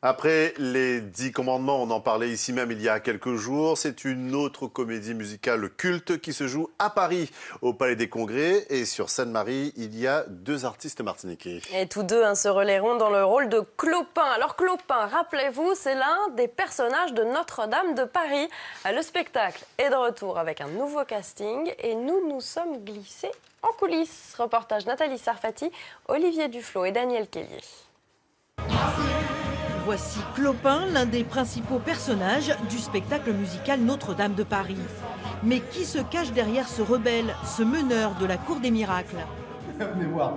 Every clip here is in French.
Après les 10 commandements, on en parlait ici même il y a quelques jours, c'est une autre comédie musicale culte qui se joue à Paris, au Palais des Congrès. Et sur Seine-Marie, il y a deux artistes martiniquais. Et tous deux se relayeront dans le rôle de Clopin. Alors Clopin, rappelez-vous, c'est l'un des personnages de Notre-Dame de Paris. Le spectacle est de retour avec un nouveau casting et nous sommes glissés en coulisses. Reportage Nathalie Sarfati, Olivier Duflo et Daniel Kellier. Voici Clopin, l'un des principaux personnages du spectacle musical Notre-Dame de Paris. Mais qui se cache derrière ce rebelle, ce meneur de la cour des miracles? Venez voir,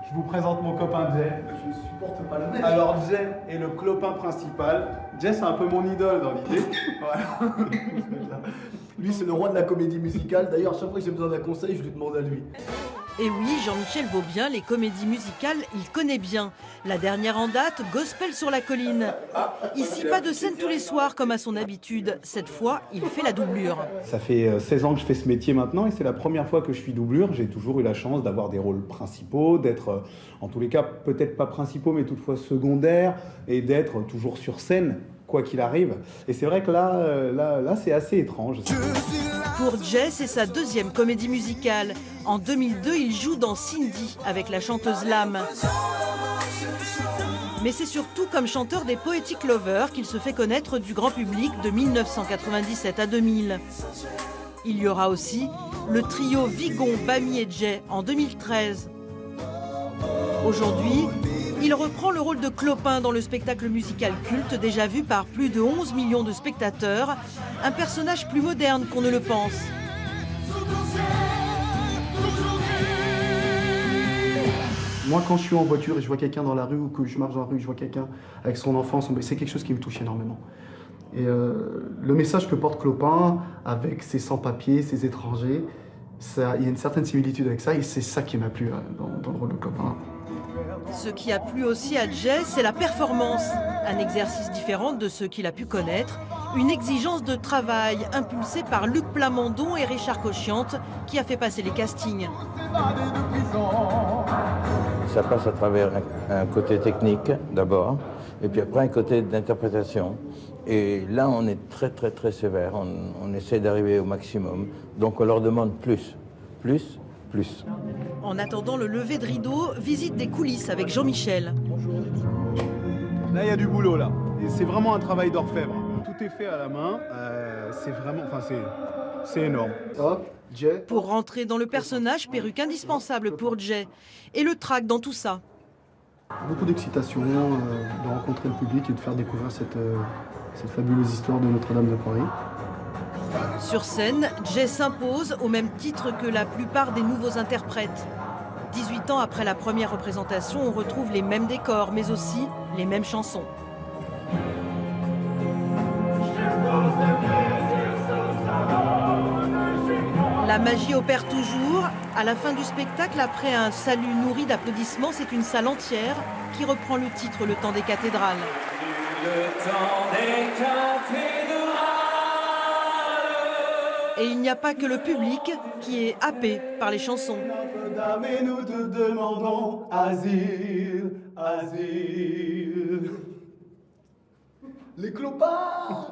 je vous présente mon copain Jay. Je ne supporte pas le mec. Alors Jay est le clopin principal. Jay c'est un peu mon idole dans l'idée. Voilà. Lui c'est le roi de la comédie musicale. D'ailleurs chaque fois que j'ai besoin d'un conseil, je lui demande à lui. Et oui, Jean-Michel Vaubien, les comédies musicales, il connaît bien. La dernière en date, Gospel sur la colline. Ici, pas de scène tous les soirs comme à son habitude. Cette fois, il fait la doublure. Ça fait 16 ans que je fais ce métier maintenant et c'est la première fois que je suis doublure. J'ai toujours eu la chance d'avoir des rôles principaux, d'être, en tous les cas, peut-être pas principaux, mais toutefois secondaires, et d'être toujours sur scène, quoi qu'il arrive. Et c'est vrai que là c'est assez étrange. Pour Jay, c'est sa deuxième comédie musicale. En 2002, il joue dans Cindy avec la chanteuse Lame. Mais c'est surtout comme chanteur des Poetic Lovers qu'il se fait connaître du grand public de 1997 à 2000. Il y aura aussi le trio Vigon, Bamy et Jay en 2013. Aujourd'hui, il reprend le rôle de Clopin dans le spectacle musical culte déjà vu par plus de 11 millions de spectateurs, un personnage plus moderne qu'on ne le pense. Moi quand je suis en voiture et je vois quelqu'un dans la rue ou que je marche dans la rue et je vois quelqu'un avec son enfant, c'est quelque chose qui me touche énormément. Et le message que porte Clopin avec ses sans-papiers, ses étrangers, il y a une certaine similitude avec ça et c'est ça qui m'a plu dans le rôle de Clopin. Ce qui a plu aussi à Jay, c'est la performance. Un exercice différent de ceux qu'il a pu connaître. Une exigence de travail impulsée par Luc Plamondon et Richard Cochiante qui a fait passer les castings. Ça passe à travers un côté technique d'abord, et puis après un côté d'interprétation. Et là, on est très sévère. On essaie d'arriver au maximum. Donc on leur demande plus. En attendant le lever de rideau, visite des coulisses avec Jean-Michel. Là il y a du boulot là. Et c'est vraiment un travail d'orfèvre. Tout est fait à la main. C'est vraiment, c'est énorme. Hop, Jay. Pour rentrer dans le personnage, perruque indispensable pour Jay. Et le trac dans tout ça. Beaucoup d'excitation de rencontrer le public et de faire découvrir cette fabuleuse histoire de Notre-Dame de Paris. Sur scène, Jay s'impose au même titre que la plupart des nouveaux interprètes. 18 ans après la première représentation, on retrouve les mêmes décors, mais aussi les mêmes chansons. La magie opère toujours. À la fin du spectacle, après un salut nourri d'applaudissements, c'est une salle entière qui reprend le titre Le temps des cathédrales. Le temps des cathédrales. Et il n'y a pas que le public qui est happé par les chansons. Notre-Dame et nous te demandons asile. Les clopards.